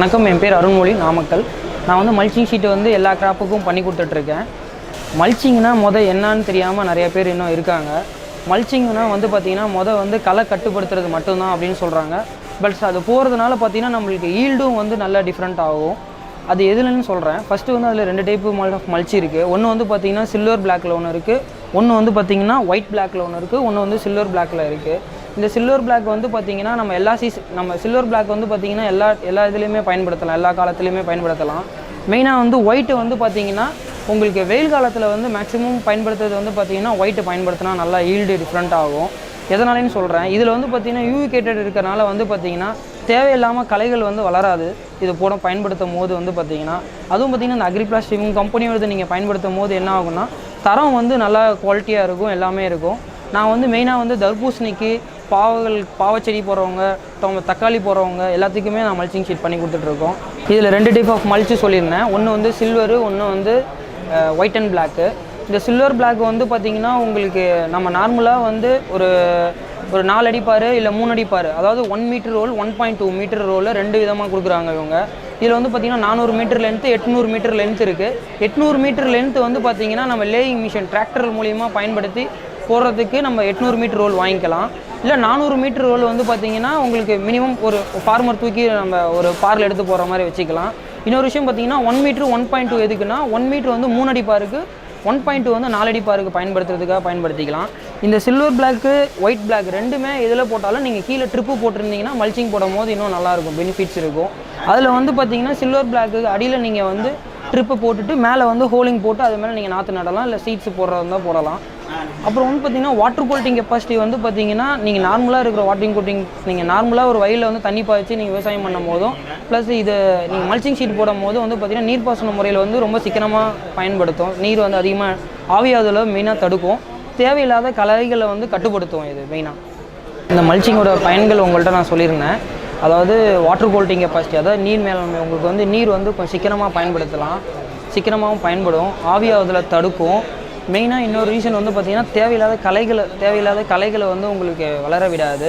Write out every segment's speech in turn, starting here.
வணக்கம், என் பேர் அருண்மொழி, நாமக்கல். நான் வந்து மல்ச்சிங் ஷீட்டு வந்து எல்லா கிராப்புக்கும் பண்ணி கொடுத்துட்ருக்கேன். மல்ச்சிங்னா என்னன்னு தெரியாமல் நிறைய பேர் இன்னும் இருக்காங்க. மல்ச்சிங்னா வந்து பார்த்திங்கன்னா வந்து களை கட்டுப்படுத்துறது மட்டும்தான் அப்படின்னு சொல்கிறாங்க. பட் அது போகிறதுனால பார்த்திங்கன்னா நம்மளுக்கு ஈல்டும் வந்து நல்லா டிஃப்ரெண்ட் ஆகும். அது எதுலன்னு சொல்கிறேன். ஃபஸ்ட்டு வந்து அதில் 2 டைப்பு மல்ச்சி இருக்குது. ஒன்று வந்து பார்த்திங்கன்னா சில்வர் பிளாக்கில் ஒன்று இருக்குது, ஒன்று வந்து பார்த்திங்கன்னா ஒயிட் பிளாக்கில் ஒன்று இருக்குது, ஒன்று வந்து சில்வர் பிளாக்கில் இருக்குது. இந்த சில்வர் பிளாக் வந்து பார்த்திங்கன்னா நம்ம சில்வர் பிளாக் வந்து பார்த்திங்கன்னா எல்லா இதுலேயுமே பயன்படுத்தலாம், எல்லா காலத்துலேயுமே பயன்படுத்தலாம். மெயினாக வந்து ஒயிட்டு வந்து பார்த்திங்கன்னா உங்களுக்கு வெயில் காலத்தில் வந்து மேக்ஸிமம் பயன்படுத்துறது வந்து பார்த்திங்கன்னா ஒயிட்டு பயன்படுத்தினா நல்லா ஈல்டு டிஃப்ரெண்ட் ஆகும். எதனாலேன்னு சொல்கிறேன். இதில் வந்து பார்த்திங்கன்னா யூவிகேட்டட் இருக்கிறனால வந்து பார்த்திங்கன்னா தேவையில்லாமல் களைகள் வந்து வளராது. இது பயன்படுத்தும் போது வந்து பார்த்திங்கன்னா அதுவும் பார்த்திங்கன்னா இந்த அக்ரிபிளாஸ்டிக் கம்பெனியோட நீங்கள் பயன்படுத்தும் போது என்ன ஆகும்னா தரம் வந்து நல்லா குவாலிட்டியாக இருக்கும், எல்லாமே இருக்கும். நான் வந்து மெயினாக வந்து தர்பூசணிக்கு பாவச்செடி போடுறவங்க, தக்காளி போடுறவங்க எல்லாத்துக்குமே நான் மல்ச்சிங் ஷீட் பண்ணி கொடுத்துட்ருக்கோம். இதில் 2 டைப் ஆஃப் மல்ச்சு சொல்லியிருந்தேன். ஒன்று வந்து சில்வரு, ஒன்று வந்து ஒயிட் அண்ட் பிளாக்கு. இந்த சில்வர் பிளாக் வந்து பார்த்திங்கன்னா உங்களுக்கு நம்ம நார்மலாக வந்து ஒரு 4 அடிப்பார் இல்லை 3 அடிப்பார், அதாவது 1 மீட்டர் ரோல், 1.2 மீட்டர் ரோலில் 2 விதமாக கொடுக்குறாங்க இவங்க. இதில் வந்து பார்த்திங்கன்னா 400 மீட்டர் லென்த்து, 800 மீட்டர் லென்த் இருக்குது. 800 மீட்டர் லென்த்து வந்து பார்த்திங்கன்னா நம்ம லேயிங் மிஷின் டிராக்டர் மூலிமா பயன்படுத்தி போடுறதுக்கு நம்ம 800 மீட்டர் ரோல் வாங்கிக்கலாம். இல்லை 400 மீட்டர் ரோல் வந்து பார்த்திங்கன்னா உங்களுக்கு மினிமம் ஒரு ஃபார்மர் தூக்கி நம்ம ஒரு பாரில் எடுத்து போகிற மாதிரி வச்சுக்கலாம். இன்னொரு விஷயம் பார்த்திங்கன்னா 1 மீட்ரு 1.2 எதுக்குன்னா 1 மீட்ரு வந்து 3 அடிப்பாருக்கு, 1.2 வந்து 4 அடிப்பாருக்கு பயன்படுத்துறதுக்காக பயன்படுத்திக்கலாம். இந்த சில்வர் பிளாக்கு, ஒயிட் பிளாக் ரெண்டுமே எதில் போட்டாலும் நீங்கள் கீழே ட்ரிப்பு போட்டிருந்தீங்கன்னா மல்ச்சிங் போடும் போது இன்னும் நல்லாயிருக்கும், பெனிஃபிட்ஸ் இருக்கும். அதில் வந்து பார்த்திங்கன்னா சில்வர் பிளாக்கு அடியில் நீங்கள் வந்து ட்ரிப்பு போட்டுட்டு மேலே வந்து ஹோலிங் போட்டு அது மேலே நீங்கள் நாற்று நடலாம், இல்லை சீட்ஸ் போடுறதா இருந்தால் போடலாம். அப்புறம் வந்து பார்த்திங்கன்னா வாட்டர் கோல்டிங் கெப்பாசிட்டி வந்து பார்த்திங்கன்னா நீங்கள் நார்மலாக இருக்கிற வாட்டரிங் கோட்டிங் நீங்கள் நார்மலாக ஒரு வயலில் வந்து தண்ணி பாய்ச்சி நீங்கள் விவசாயம் பண்ணும் போதும் ப்ளஸ் இது நீங்கள் மல்ச்சிங் ஷீட் போடும் போது வந்து பார்த்திங்கன்னா நீர்ப்பாசன முறையில் வந்து ரொம்ப சிக்கனமாக பயன்படுத்தும். நீர் வந்து அதிகமாக ஆவியாதல மெயினாக தடுக்கும், தேவையில்லாத களைகளை வந்து கட்டுப்படுத்தும். இது மெயினாக இந்த மல்ச்சிங்கோட பயன்கள் உங்கள்கிட்ட நான் சொல்லியிருந்தேன். அதாவது வாட்டர் கோல்டிங் கெப்பாசிட்டி, அதாவது நீர் மேலாண்மை. உங்களுக்கு வந்து நீர் வந்து கொஞ்சம் சிக்கனமாக பயன்படுத்தலாம், சிக்கனமாகவும் பயன்படும், ஆவியாவதில் தடுக்கும். மெயினாக இன்னொரு ரீசன் வந்து பார்த்திங்கன்னா தேவையில்லாத களைகளை வந்து உங்களுக்கு வளர விடாது.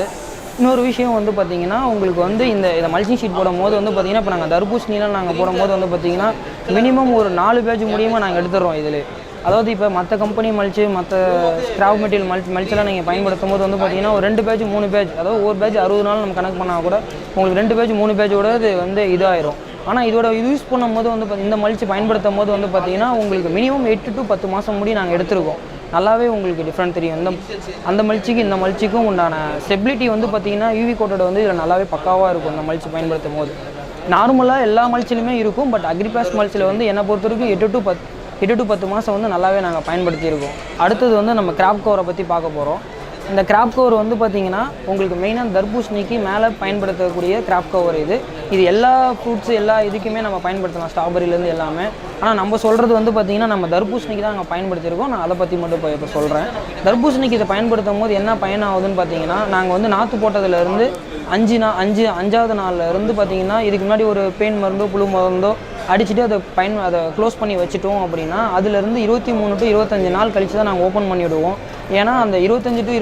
இன்னொரு விஷயம் வந்து பார்த்திங்கன்னா உங்களுக்கு வந்து இந்த மல்ச்சிங் ஷீட் போடும் போது வந்து பார்த்திங்கன்னா இப்போ நாங்கள் தர்பூசணிலாம் நாங்கள் போடும்போது வந்து பார்த்திங்கன்னா மினிமம் ஒரு 4 பேஜ் மூலியமாக நாங்கள் எடுத்துடுறோம் இதில். அதாவது இப்போ மற்ற கம்பெனி மல்ச்சு, மற்ற ஸ்க்ராப் மெட்டீரியல் மல்ச்செல்லாம் நீங்கள் பயன்படுத்தும் போது வந்து பார்த்திங்கன்னா ஒரு 2 பேஜ் 3 பேஜ், அதாவது ஒரு பேஜ் 60 நாள் நம்ம கணக்கு பண்ணால் கூட உங்களுக்கு 2 பேஜ் 3 பேஜோட இது வந்து இதாயிரும். ஆனால் இதோட யூஸ் பண்ணும்போது வந்து இந்த மல்ச்சு பயன்படுத்தும் போது வந்து பார்த்திங்கன்னா உங்களுக்கு மினிமம் 8 to 10 மாதம் முடி நாங்கள் எடுத்துருக்கோம். நல்லாவே உங்களுக்கு டிஃப்ரெண்ட் தெரியும். அந்த மல்ச்சிக்கு இந்த மல்ச்சிக்கும் உண்டான ஸ்டெபிலிட்டி வந்து பார்த்திங்கன்னா யூவி கோட்டோட வந்து இதில் நல்லாவே பக்காவாக இருக்கும் இந்த மல்ச்சு பயன்படுத்தும் போது. நார்மலாக எல்லா மல்ச்சிலுமே இருக்கும், பட் அக்ரிபிளாஸ்ட் மல்ச்சில் வந்து என்னை பொறுத்த வரைக்கும் 8 to 10 மாதம் வந்து நல்லாவே நாங்கள் பயன்படுத்தியிருக்கோம். அடுத்தது வந்து நம்ம கிராப் கவரை பற்றி பார்க்க போகிறோம். இந்த கிராப் கவர் வந்து பார்த்திங்கன்னா உங்களுக்கு மெயினாக தர்பூசணிக்கு மேலே பயன்படுத்தக்கூடிய கிராப் கவர் இது எல்லா ஃப்ரூட்ஸு எல்லா இதுக்குமே நம்ம பயன்படுத்தலாம், ஸ்ட்ராபெரிலேருந்து எல்லாமே. ஆனால் நம்ம சொல்கிறது வந்து பார்த்திங்கன்னா நம்ம தர்பூசணிக்கு தான் நாங்கள் பயன்படுத்தியிருக்கோம். நான் அதை பற்றி மட்டும் இப்போ சொல்கிறேன். தர்பூசணிக்கு இதை பயன்படுத்தும் போது என்ன பயன் ஆகுதுன்னு பார்த்திங்கன்னா நாங்கள் வந்து நாற்று போட்டதுலேருந்து 5வது நாளில் இருந்து பார்த்திங்கன்னா இதுக்கு முன்னாடி ஒரு பேன் மருந்தோ புழு மருந்தோ அடிச்சுட்டு அதை க்ளோஸ் பண்ணி வச்சுட்டோம் அப்படின்னா அதுலேருந்து 23 to 25 நாள் கழித்து தான் நாங்கள் ஓப்பன் பண்ணிவிடுவோம். ஏன்னா அந்த 23 to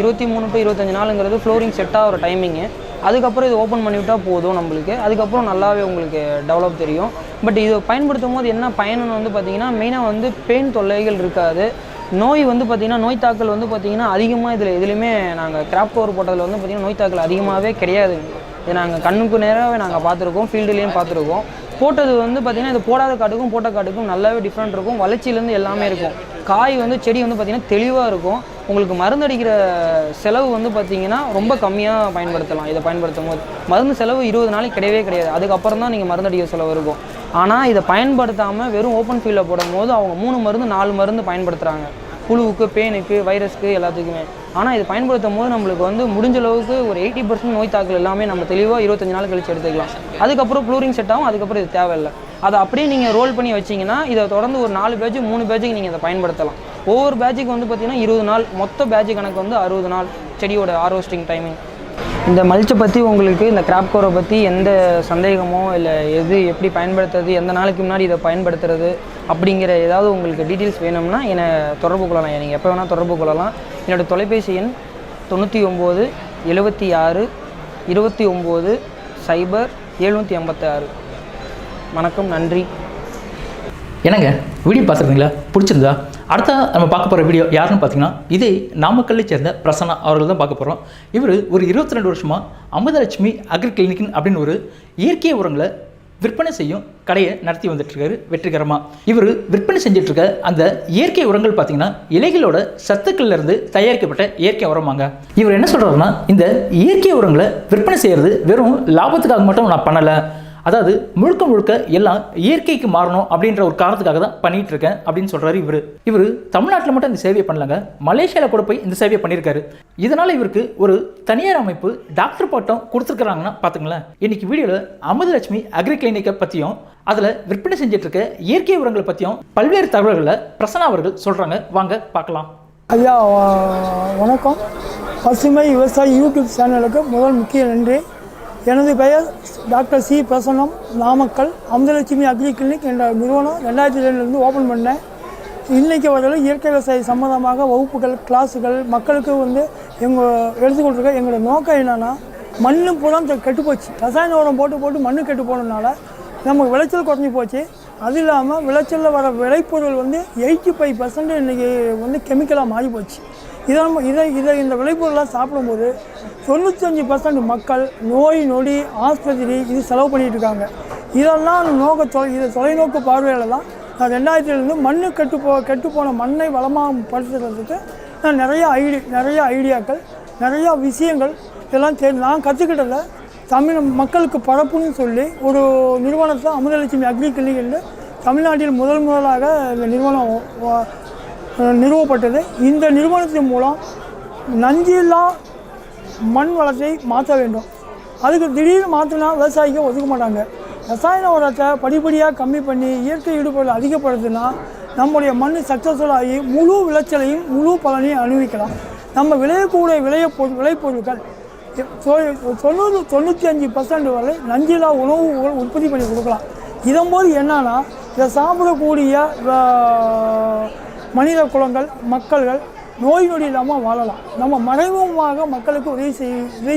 25 நாளுங்கிறது ஃப்ளோரிங் செட் ஆகிற டைமிங்கு. அதுக்கப்புறம் இது ஓப்பன் பண்ணிவிட்டால் போதும் நம்மளுக்கு. அதுக்கப்புறம் நல்லாவே உங்களுக்கு டெவலப் தெரியும். பட் இது பயன்படுத்தும் போது என்ன பயனுன்னு வந்து பார்த்திங்கன்னா மெயினாக வந்து பெயின் தொல்லைகள் இருக்காது. நோய் வந்து பார்த்திங்கன்னா நோய் தாக்கல் வந்து பார்த்திங்கன்னா அதிகமாக எதுலேயுமே நாங்கள் கிராப் கவர் போட்டதில் வந்து பார்த்திங்கன்னா நோய் தாக்கல் அதிகமாகவே கிடையாது. இது நாங்கள் கண்ணுக்கு நேராகவே நாங்கள் பார்த்துருக்கோம், ஃபீல்டுலேயும் பார்த்துருக்கோம். போட்டது வந்து பார்த்திங்கன்னா இது போடாத காட்டுக்கும் போட்ட காட்டுக்கும் நல்லாவே டிஃப்ரெண்ட் இருக்கும். வளர்ச்சியிலேருந்து எல்லாமே இருக்கும். காய் வந்து செடி வந்து பார்த்திங்கன்னா தெளிவாக இருக்கும். உங்களுக்கு மருந்தடிக்கிற செலவு வந்து பார்த்திங்கன்னா ரொம்ப கம்மியாக பயன்படுத்தலாம். இதை பயன்படுத்தும் போது மருந்து செலவு 20 நாளைக்கு கிடையாது. அதுக்கப்புறம் தான் நீங்கள் மருந்தடிக்கிற செலவு இருக்கும். ஆனால் இதை பயன்படுத்தாமல் வெறும் ஓப்பன் ஃபீல்டில் போடும் போது அவங்க 3 மருந்து 4 மருந்து பயன்படுத்துகிறாங்க, புழுவுக்கு, பேனுக்கு, வைரஸ்க்கு, எல்லாத்துக்குமே. ஆனால் இது பயன்படுத்தும் போது நம்மளுக்கு வந்து முடிஞ்ச அளவுக்கு ஒரு 80% நோய் தாக்கல் எல்லாமே நம்ம தெளிவாக 25 நாள் கழிச்சு எடுத்துக்கலாம். அதுக்கப்புறம் ஃப்ளூரிங் செட் ஆகும். அதுக்கப்புறம் இது தேவையில்லை. அதை அப்படியே நீங்கள் ரோல் பண்ணி வச்சிங்கன்னா இதை தொடர்ந்து ஒரு 4 பேஜ் 3 பேஜுக்கு நீங்கள் இதை பயன்படுத்தலாம். ஒவ்வொரு பேஜுக்கு வந்து பார்த்திங்கன்னா 20 நாள், மொத்த பேஜ் கணக்கு வந்து 60 நாள் செடியோட ஹார்வெஸ்டிங் டைமிங். இந்த மல்ச்சை பற்றி உங்களுக்கு, இந்த கிராப் கவரை பற்றி எந்த சந்தேகமோ இல்லை எப்படி பயன்படுத்துறது, எந்த நாளைக்கு முன்னாடி இதை பயன்படுத்துறது அப்படிங்கிற ஏதாவது உங்களுக்கு டீட்டெயில்ஸ் வேணும்னா என்னை தொடர்பு கொள்ளலாம். நீங்கள் எப்போ வேணால் தொடர்பு கொள்ளலாம். என்னோடய தொலைபேசி எண் 99 76 29 0 786. வணக்கம், நன்றி. என்னங்க வீடியோ பார்த்துருந்தீங்களா? பிடிச்சிருந்தா? அடுத்த நம்ம பார்க்க போகிற வீடியோ யாருன்னு பார்த்தீங்கன்னா, இதே நாமக்கல்லை சேர்ந்த பிரசன்னா அவர்கள் தான் பார்க்க போகிறோம். இவர் ஒரு 22 வருஷமாக அமுதலட்சுமி அக்ரி கிளினிக் அப்படின்னு ஒரு இயற்கை உரங்களை விற்பனை செய்யும் கடையை நடத்தி வந்துட்டுருக்காரு வெற்றிகரமாக. இவர் விற்பனை செஞ்சிட்ருக்க அந்த இயற்கை உரங்கள் பார்த்தீங்கன்னா இலைகளோட சத்துக்கள்லேருந்து தயாரிக்கப்பட்ட இயற்கை உரமாங்க. இவர் என்ன சொல்கிறாருன்னா, இந்த இயற்கை உரங்களை விற்பனை செய்கிறது வெறும் லாபத்துக்காக மட்டும் நான் பண்ணலை, அதாவது முழுக்க முழுக்க எல்லாம் இயற்கைக்கு மாறணும் அப்படின்ற ஒரு காரணத்துக்காக தான் பண்ணிட்டு இருக்கேன் அப்படின்னு சொல்றாரு. இவர் தமிழ்நாட்டில் மட்டும் இந்த சேவையை பண்ணலங்க, மலேசியாவில் கூட போய் இந்த சேவையை பண்ணியிருக்காரு. இதனால இவருக்கு ஒரு தனியார் அமைப்பு டாக்டர் பட்டம் கொடுத்துருக்காங்கன்னா பார்த்துங்களேன். இன்னைக்கு வீடியோவில் அமுதலட்சுமி அக்ரி கிளினிக்கை பற்றியும் அதில் விற்பனை செஞ்சுட்டு இருக்க இயற்கை உரங்களை பற்றியும் பல்வேறு தகவல்களை பிரசன்னா அவர்கள் சொல்றாங்க. வாங்க பார்க்கலாம். ஐயா வணக்கம். பசுமை விவசாயி யூடியூப் சேனலுக்கு முதல் முக்கிய நன்றி. எனது பெயர் டாக்டர் சி பிரசன்னம். நாமக்கல் அமுதலட்சுமி அக்ரி கிளினிக் என்ற நிறுவனம் 2002 ஓப்பன் பண்ணேன். இன்றைக்கி வரையிலும் இயற்கை விவசாய சம்மந்தமாக வகுப்புகள், கிளாஸுகள் மக்களுக்கு எடுத்துக்கொண்டிருக்க. எங்களோட நோக்கம் என்னென்னா, மண் புறம் கெட்டுப்போச்சு. ரசாயன உரம் போட்டு மண் கெட்டு போனதுனால நமக்கு விளைச்சல் குறைஞ்சி போச்சு. அது இல்லாமல் விளைச்சலில் வர விளைபொருள் 85% இன்றைக்கி கெமிக்கலாக மாறி போச்சு. இந்த விளைபொருளாக சாப்பிடும்போது 95% மக்கள் நோய் நொடி ஆஸ்பத்திரி இது செலவு பண்ணிகிட்டு இருக்காங்க. இதெல்லாம் இதை தொலைநோக்கு பார்வையில் தான் நான் 2002 மண் கெட்டு போன மண்ணை வளமாக படுத்துறதுக்கு நான் நிறைய ஐடியாக்கள், நிறையா விஷயங்கள் இதெல்லாம் நான் கற்றுக்கிட்டதில் தமிழ் மக்களுக்கு பரப்புன்னு சொல்லி ஒரு நிறுவனத்தை அமுதலட்சுமி அக்ரி கிளினிக் என்று தமிழ்நாட்டில் முதலாக இந்த நிறுவனம் நிறுவப்பட்டது. இந்த நிறுவனத்தின் மூலம் நஞ்சில்லா மண் வளத்தை மாற்ற வேண்டும். அதுக்கு திடீர்னு மாற்றினா விவசாயிக்கு ஒதுக்க மாட்டாங்க. ரசாயன உரத்தை படிப்படியாக கம்மி பண்ணி இயற்கை ஈடுபாடு அதிகப்படுத்தினா நம்முடைய மண் சக்ஸஸ்ஃபுல் ஆகி முழு விளைச்சலையும் முழு பலனையும் அனுபவிக்கலாம். நம்ம விளையக்கூடிய விளைபொருட்கள் 95% வரை நஞ்சில்லா உணவுகள் உற்பத்தி பண்ணி கொடுக்கலாம். இதன்போது என்னன்னா, இதை சாப்பிடக்கூடிய மனித குலங்கள் மக்கள்கள் நோய் நொடி இல்லாமல் வாழலாம். நம்ம மறைமுகமாக மக்களுக்கு உதவி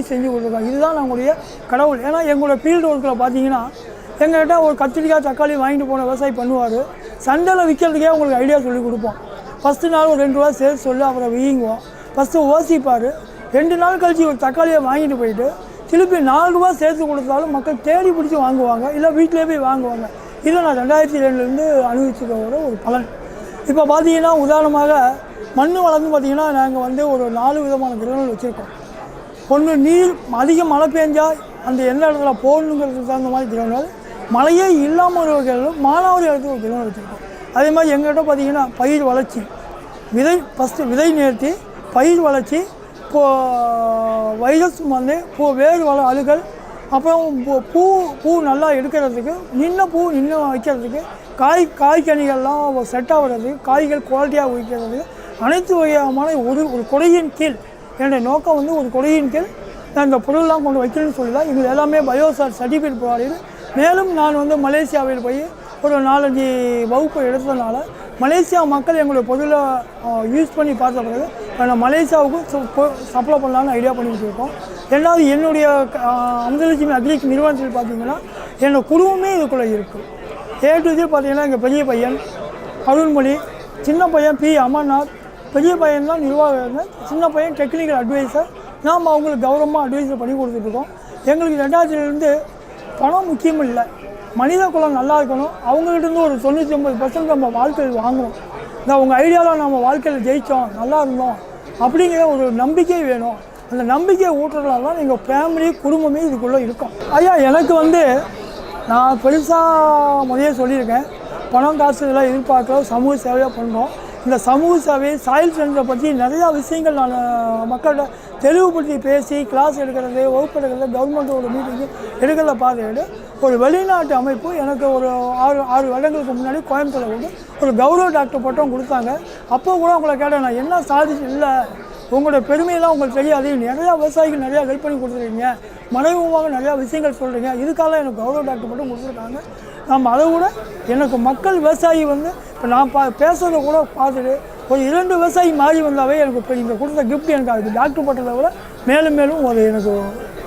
செஞ்சு கொடுக்குறோம். இதுதான் நம்மளுடைய கடவுள். ஏன்னா எங்களோட ஃபீல்டு ஒர்க்கில் பார்த்தீங்கன்னா, எங்கள்கிட்ட ஒரு கத்திரிக்காய் தக்காளி வாங்கிட்டு போன விவசாயி பண்ணுவார். சந்தையில் விற்கிறதுக்கே உங்களுக்கு ஐடியா சொல்லி கொடுப்போம். ஃபஸ்ட்டு நாள் ஒரு 2 ரூபா சேர்த்து சொல்லி அப்புறம் வீங்குவோம். ஃபஸ்ட்டு ஓசிப்பார். 2 நாள் கழிச்சு ஒரு தக்காளியை வாங்கிட்டு போயிட்டு திருப்பி 4 ரூபா சேர்த்து கொடுத்தாலும் மக்கள் தேடி பிடிச்சி வாங்குவாங்க, இல்லை வீட்டிலே போய் வாங்குவாங்க. இதை நான் 2002 அனுபவிச்சுக்க ஒரு பலன். இப்போ பார்த்தீங்கன்னா, உதாரணமாக மண் வளர்ந்து பார்த்திங்கன்னா, நாங்கள் ஒரு 4 விதமான கிரகங்கள் வச்சுருக்கோம். ஒன்று, நீர் அதிக மழை பெஞ்சால் அந்த எந்த இடத்துல போகணுங்கிறதுக்கு தகுந்த மாதிரி கிரகங்கள், மழையே இல்லாமல் ஒரு வகைகளும் மானாவாரி இடத்துல ஒரு கிரகங்கள் வச்சுருக்கோம். அதே மாதிரி எங்கள்கிட்ட பார்த்திங்கன்னா பயிர் வளர்ச்சி, விதை நேர்த்தி, பயிர் வளர்ச்சி, வைரஸ் வேறு அழுகல், அப்புறம் பூ நல்லா எடுக்கிறதுக்கு, பூ வைக்கிறதுக்கு, காய்கனிகள்லாம் செட் ஆகிறதுக்கு, காய்கள் குவாலிட்டியாக வைக்கிறதுக்கு, அனைத்து வகையான ஒரு கொடையின் கீழ் என்னுடைய நோக்கம் ஒரு கொடையின் கீழ் நான் இந்த பொருள்லாம் கொண்டு வைக்கணும்னு சொல்லி தான் இது எல்லாமே சர்டிஃபிகேட் ப்ரொவைடு. மேலும் நான் மலேசியாவில் போய் ஒரு 4-5 வகுப்பு எடுத்ததுனால மலேசியா மக்கள் எங்களுடைய பொருளை யூஸ் பண்ணி பார்த்த பிறகு நான் மலேசியாவுக்கும் சப்ளை பண்ணலான்னு ஐடியா பண்ணிக்கிட்டு இருக்கோம். ரெண்டாவது, என்னுடைய அமுதலட்சுமி அக்ரி நிறுவனத்தில் பார்த்திங்கன்னா என்னோடய குடும்பமே இதுக்குள்ளே இருக்குது. A to Z பார்த்திங்கன்னா எங்கள் பெரிய பையன் அருள்மொழி, சின்ன பையன் பி அமர்நாத், பெரிய பையன் தான் நிர்வாகம், சின்ன பையன் டெக்னிக்கல் அட்வைசர். நாம் அவங்களுக்கு கௌரவமாக அட்வைசர் பண்ணி கொடுத்துட்ருக்கோம். எங்களுக்கு 2002 பணம் முக்கியம் இல்லை, மனித குலம் நல்லா இருக்கணும். அவங்ககிட்டருந்து ஒரு 99% நம்ம வாழ்க்கையில் வாங்கணும். உங்கள் ஐடியாவில் நம்ம வாழ்க்கையில் ஜெயித்தோம், நல்லா இருந்தோம் அப்படிங்கிற ஒரு நம்பிக்கை வேணும். அந்த நம்பிக்கையை ஊட்டுறதுனால தான் எங்கள் ஃபேமிலி குடும்பமே இதுக்குள்ளே இருக்கும். ஐயா, எனக்கு நான் பெருசாக முதலே சொல்லியிருக்கேன், பணம் காசு இதெல்லாம் எதிர்பார்க்கல, சமூக சேவையாக பண்ணுறோம். இந்த சமூக சேவை சாயில் சென்டரை பற்றி நிறையா விஷயங்கள் நான் மக்கள்கிட்ட தெளிவுபடுத்தி பேசி கிளாஸ் எடுக்கிறது, வகுப்பு எடுக்கிறது, கவர்மெண்ட்டோட மீட்டிங்கு எடுக்கிறத பார்த்துக்கிட்டு ஒரு வெளிநாட்டு அமைப்பு எனக்கு ஒரு 6 வருடங்களுக்கு முன்னாடி கோயம்புத்தூரில் ஒரு கௌரவ டாக்டர் பட்டம் கொடுத்தாங்க. அப்போ கூட உங்களை கேட்டேன், நான் என்ன சாதிச்சு இல்லை, உங்களோட பெருமையெல்லாம் உங்களுக்கு தெரியாது, நிறையா விவசாயிகள் நிறையா ஹெல்ப் பண்ணி கொடுத்துருக்கீங்க, மறைமுகமாக நிறையா விஷயங்கள் சொல்கிறீங்க, இதுக்காக எனக்கு கௌரவ டாக்டர் பட்டம் கொடுத்துருக்காங்க. நம்ம அதை விட எனக்கு மக்கள் விவசாயி இப்போ நான் பேசுகிறத கூட பார்த்துட்டு ஒரு 2 விவசாயி மாறி வந்தாவே எனக்கு இப்போ நீங்கள் கொடுத்த கிஃப்ட் எனக்கு அதுக்கு டாக்டர் பட்டத்தை விட மேலும் மேலும் ஒரு எனக்கு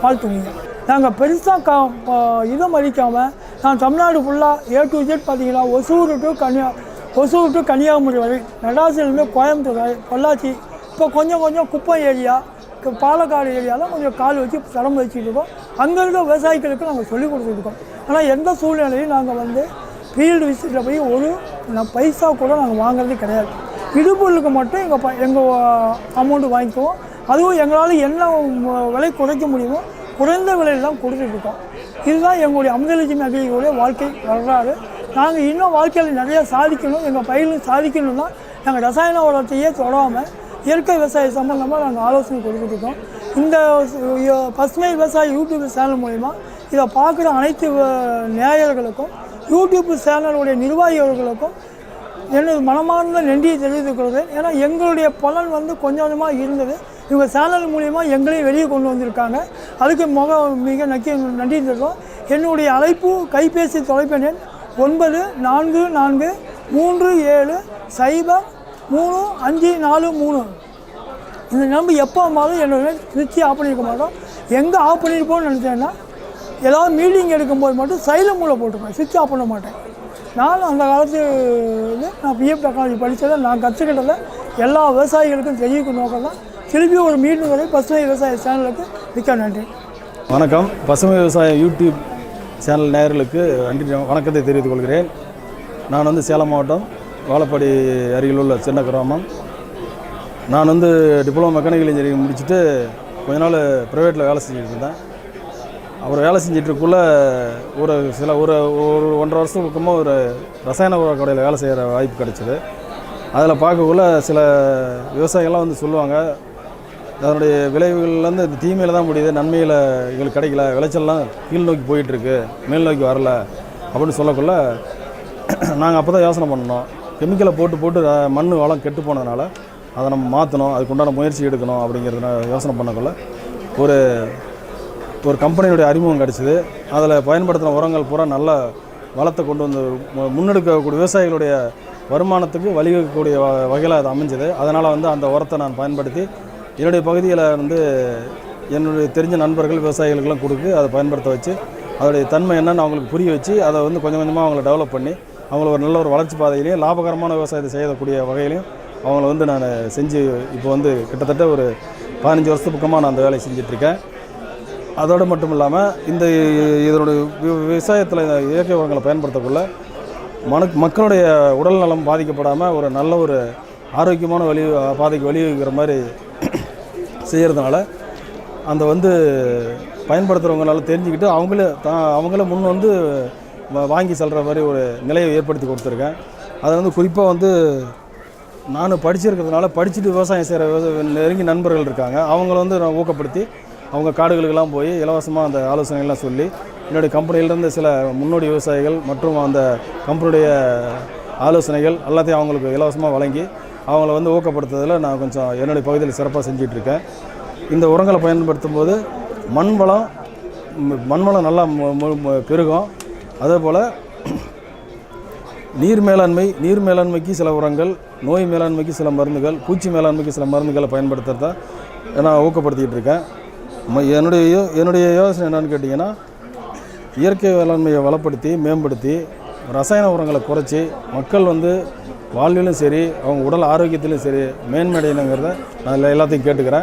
வாழ்த்துவீங்க. நாங்கள் பெருசாக இதை மதிக்காமல் நான் தமிழ்நாடு ஃபுல்லாக A to Z பார்த்தீங்கன்னா ஒசூர் டு கன்னியாகுமரி வரை, மெட்ராஸிலேருந்து கோயம்புத்தூர் வரை, பொள்ளாச்சி, இப்போ கொஞ்சம் குப்பை ஏரியா, பாலக்காடு ஏரியாவில் கொஞ்சம் கால் வச்சு தரம் வச்சுட்டு இருக்கோம். அங்கே இருக்க விவசாயிகளுக்கு நாங்கள் சொல்லிக் கொடுத்துருக்கோம். ஆனால் எந்த சூழ்நிலையும் நாங்கள் ஃபீல்டு விசிட்டில் போய் ஒரு பைசா கூட நாங்கள் வாங்குறது கிடையாது. இடுபொருளுக்கு மட்டும் எங்கள் அமௌண்ட்டு வாங்கிக்குவோம். அதுவும் எங்களால் என்ன விலை குறைக்க முடியுமோ குறைந்த விலையில் தான் கொடுத்துட்ருக்கோம். இதுதான் எங்களுடைய அமுதலட்சுமி அக்ரிகளுடைய வாழ்க்கை வரலாறு. நாங்கள் இன்னும் வாழ்க்கையில் நிறையா சாதிக்கணும், எங்கள் பயிர்களும் சாதிக்கணும்னா நாங்கள் ரசாயன உரத்தையே தொடாமல் இயற்கை விவசாய சம்பந்தமாக நாங்கள் ஆலோசனை கொடுத்துட்ருக்கோம். இந்த பசுமை விவசாய யூடியூப் சேனல் மூலிமா இதை பார்க்குற அனைத்து நேயர்களுக்கும் யூடியூப் சேனலுடைய நிர்வாகிகளுக்கும் எனது மனமார்ந்த நன்றியை தெரிவித்துக் கொள்கிறேன். ஏன்னா எங்களுடைய பலன் கொஞ்சம் கொஞ்சமாக இருந்தது. இவங்க சேனல் மூலிமா எங்களையும் வெளியே கொண்டு வந்திருக்காங்க. அதுக்கு மிக நன்றி தருவோம். என்னுடைய அழைப்பு கைபேசி தொலைபேசி எண் 9437035343. இந்த நம்பர் எப்போ வந்தாலும் என்னோட சுவிட்சு ஆஃப் பண்ணியிருக்க மாட்டோம். எங்கே ஆஃப் பண்ணியிருப்போம்னு நினச்சேன்னா ஏதாவது மீட்டிங் எடுக்கும்போது மட்டும் சைலண்ட் மூலம் போட்டுருப்பேன், சுவிட்ச் ஆஃப் பண்ண மாட்டேன். நான் அந்த காலத்து நான் பிஎஃப் டெக்னாலஜி படித்ததை நான் கற்றுக்கிட்டதை எல்லா விவசாயிகளுக்கும் தெரிவிக்கும் நோக்கம் தான். திருப்பி ஒரு மீண்டும் வரை பசுமை விவசாய சேனலுக்கு மிக்க நன்றி. வணக்கம். பசுமை விவசாய யூடியூப் சேனல் நேயர்களுக்கு வணக்கத்தை தெரிவித்துக் கொள்கிறேன். நான் சேலம் மாவட்டம் வாழப்பாடி அருகில் உள்ள சின்ன கிராமம். நான் டிப்ளமோ மெக்கானிக்கல் இன்ஜினியரிங் முடிச்சுட்டு கொஞ்ச நாள் ப்ரைவேட்டில் வேலை செஞ்சுட்டு இருந்தேன். அப்புறம் வேலை செஞ்சிட்ருக்குள்ளே ஒரு 1.5 வருஷம் பக்கமாக ஒரு ரசாயன உர கடையில் வேலை செய்கிற வாய்ப்பு கிடச்சிது. அதில் பார்க்கக்குள்ள சில விவசாயிகள்லாம் சொல்லுவாங்க, அதனுடைய விளைவுகள்லேருந்து இந்த தீமையில் தான் முடியுது, நன்மையில் எங்களுக்கு கிடைக்கல, விளைச்சல்லாம் கீழ் நோக்கி போயிட்டுருக்கு, மேல் நோக்கி வரல அப்படின்னு சொல்லக்குள்ள நாங்கள் அப்போ தான் யோசனை பண்ணோம். கெமிக்கலை போட்டு மண் வளம் கெட்டு போனதுனால அதை நம்ம மாற்றணும், அதுக்குண்டான முயற்சி எடுக்கணும் அப்படிங்கிறத யோசனை பண்ணக்குள்ள ஒரு கம்பெனியுடைய அறிமுகம் கிடச்சிது. அதில் பயன்படுத்தின உரங்கள் பூரா நல்ல வளத்தை கொண்டு முன்னெடுக்கக்கூடிய விவசாயிகளுடைய வருமானத்துக்கு வழிவகுக்கக்கூடிய வகையில் அது அமைஞ்சது. அதனால் அந்த உரத்தை நான் பயன்படுத்தி என்னுடைய பகுதியில் என்னுடைய தெரிஞ்ச நண்பர்கள் விவசாயிகளுக்கெல்லாம் கொடுத்து அதை பயன்படுத்த வச்சு அதோடைய தன்மை என்னன்னு அவங்களுக்கு புரிய வச்சு அதை கொஞ்சம் கொஞ்சமாக அவங்கள டெவலப் பண்ணி அவங்கள ஒரு நல்ல ஒரு வளர்ச்சி பாதையிலையும் லாபகரமான விவசாயத்தை செய்யக்கூடிய வகையிலையும் அவங்கள நான் செஞ்சு இப்போ கிட்டத்தட்ட ஒரு 15 வருஷத்துக்கு பக்கமாக நான் அந்த வேலையை செஞ்சிட்ருக்கேன். அதோடு மட்டும் இல்லாமல் இதனுடைய விவசாயத்தில் இயற்கை உரங்களை பயன்படுத்தக்குள்ள மக்களுடைய உடல் நலம் பாதிக்கப்படாமல் ஒரு நல்ல ஒரு ஆரோக்கியமான பாதைக்கு வழிவகுக்கிற மாதிரி செய்கிறதுனால அந்த பயன்படுத்துகிறவங்களால தெரிஞ்சுக்கிட்டு அவங்களே முன் வாங்கி செல்கிற மாதிரி ஒரு நிலையை ஏற்படுத்தி கொடுத்துருக்கேன். அதை குறிப்பாக நான் படிச்சிருக்கிறதுனால படிச்சுட்டு விவசாயம் செய்கிற நெருங்கி நண்பர்கள் இருக்காங்க. அவங்கள நான் ஊக்கப்படுத்தி அவங்க காடுகளுக்கெல்லாம் போய் இலவசமாக அந்த ஆலோசனைகள்லாம் சொல்லி என்னுடைய கம்பெனியிலேருந்து சில முன்னோடி விவசாயிகள் மற்றும் அந்த கம்பெனியுடைய ஆலோசனைகள் எல்லாத்தையும் அவங்களுக்கு இலவசமாக வழங்கி அவங்கள ஊக்கப்படுத்துறதில் நான் கொஞ்சம் என்னுடைய பகுதியில் சிறப்பாக செஞ்சிட்ருக்கேன். இந்த உரங்களை பயன்படுத்தும் போது மண் வளம் நல்லா பெருகும். அதே போல் நீர் மேலாண்மைக்கு சில உரங்கள், நோய் மேலாண்மைக்கு சில மருந்துகள், பூச்சி மேலாண்மைக்கு சில மருந்துகளை பயன்படுத்துகிறத நான் ஊக்கப்படுத்திக்கிட்டு இருக்கேன். என்னுடைய யோசனை என்னென்னு கேட்டிங்கன்னா, இயற்கை வேளாண்மையை வளப்படுத்தி மேம்படுத்தி ரசாயன உரங்களை குறைச்சி மக்கள் வாழ்விலும் சரி அவங்க உடல் ஆரோக்கியத்திலும் சரி மேன்மையடையணுங்கிறத நான் எல்லாத்தையும் கேட்டுக்கிறேன்.